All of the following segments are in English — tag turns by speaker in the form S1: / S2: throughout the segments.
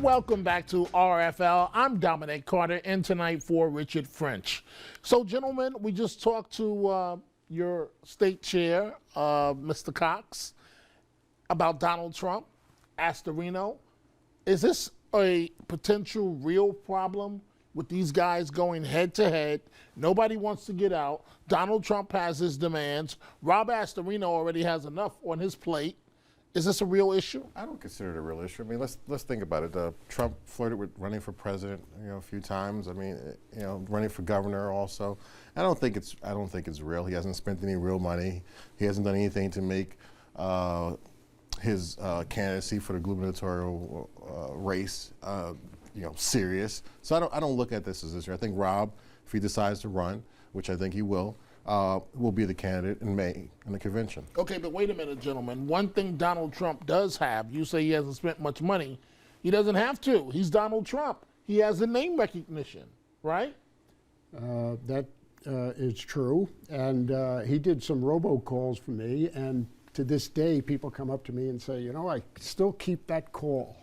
S1: Welcome back to RFL. I'm Dominic Carter, in tonight for Richard French. So, gentlemen, we just talked to your state chair, Mr. Cox, about Donald Trump, Astorino. Is this a potential real problem with these guys going head to head? Nobody wants to get out. Donald Trump has his demands. Rob Astorino already has enough on his plate. Is this a real issue?
S2: I don't consider it a real issue. I mean, let's think about it. Trump flirted with running for president, a few times. I mean, running for governor also. I don't think it's real. He hasn't spent any real money. He hasn't done anything to make his candidacy for the gubernatorial race, serious. So I don't look at this as this. I think Rob, if he decides to run, which I think he will be the candidate in May in the convention.
S1: Okay, but wait a minute, gentlemen. One thing Donald Trump does have, you say he hasn't spent much money. He doesn't have to. He's Donald Trump. He has the name recognition, right?
S3: That is true. And he did some robocalls for me. And to this day, people come up to me and say, I still keep that call.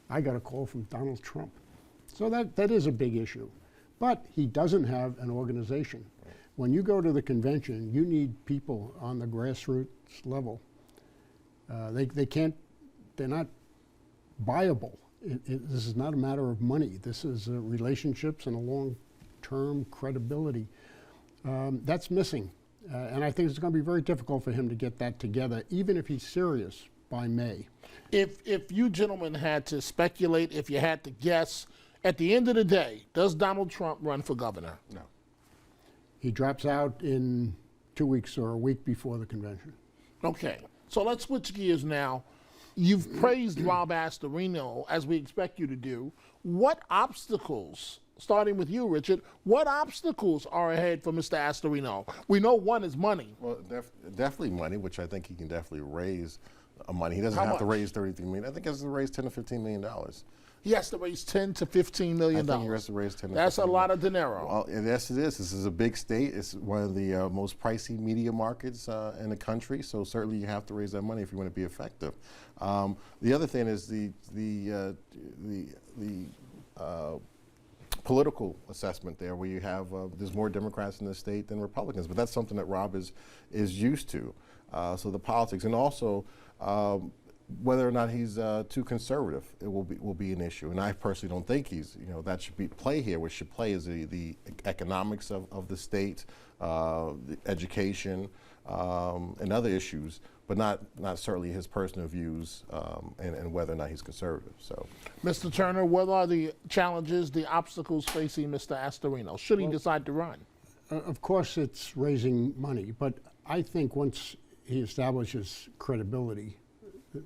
S3: I got a call from Donald Trump. So that is a big issue. But he doesn't have an organization. When you go to the convention, you need people on the grassroots level. They're not viable. This is not a matter of money. This is relationships and a long-term credibility. That's missing. And I think it's going to be very difficult for him to get that together, even if he's serious by May.
S1: If you gentlemen had to speculate, if you had to guess, at the end of the day, does Donald Trump run for governor?
S2: No.
S3: He drops out in 2 weeks or a week before the convention.
S1: Okay, so let's switch gears now. You've praised Rob Astorino, as we expect you to do. What obstacles, starting with you, Richard, what obstacles are ahead for Mr. Astorino? We know one is money.
S2: Well, definitely money, which I think he can definitely raise money. He doesn't have to raise $33 million. I think he has to raise $10 to $15 million.
S1: He has to raise $10 to $15 million.
S2: I think he has to raise $10 to $15 million.
S1: That's a lot of dinero.
S2: Well, yes, it is. This is a big state. It's one of the most pricey media markets in the country. So certainly you have to raise that money if you want to be effective. The other thing is the political assessment there, where you have there's more Democrats in the state than Republicans. But that's something that Rob is used to. So the politics, and also whether or not he's too conservative, it will be an issue. And I personally don't think he's, that should be play here. What should play is the economics of the state, the education, and other issues, but not certainly his personal views and whether or not he's conservative. So,
S1: Mr. Turner, what are the challenges, the obstacles facing Mr. Astorino, should he decide to run?
S3: Of course, it's raising money, but I think once he establishes credibility,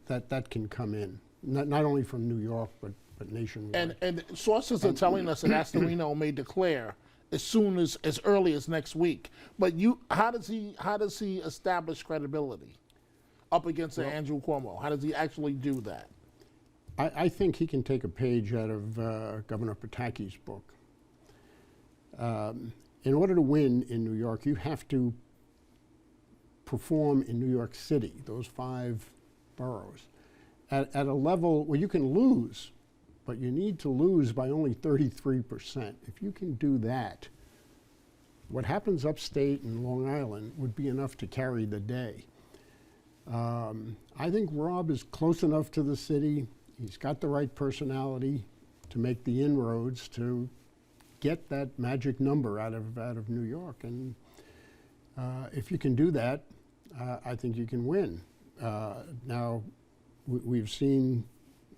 S3: that can come in, not only from New York, but nationwide.
S1: And sources are telling us that Astorino may declare as early as next week. But how does he establish credibility up against Andrew Cuomo? How does he actually do that?
S3: I think he can take a page out of Governor Pataki's book. In order to win in New York, you have to perform in New York City, those 5 boroughs, at a level where you can lose, but you need to lose by only 33%. If you can do that, what happens upstate in Long Island would be enough to carry the day. I think Rob is close enough to the city. He's got the right personality to make the inroads to get that magic number out of New York. And if you can do that, I think you can win. Now, we've seen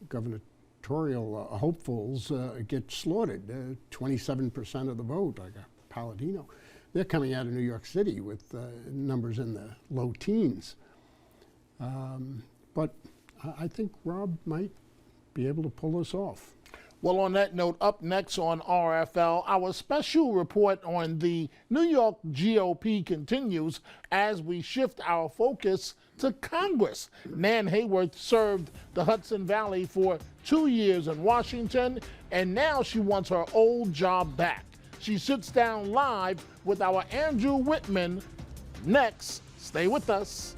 S3: gubernatorial hopefuls get slaughtered. 27% of the vote, like Palladino. They're coming out of New York City with numbers in the low teens. But I think Rob might be able to pull this off.
S1: Well, on that note, up next on RFL, our special report on the New York GOP continues as we shift our focus to Congress. Nan Hayworth served the Hudson Valley for 2 years in Washington, and now she wants her old job back. She sits down live with our Andrew Whitman next. Stay with us.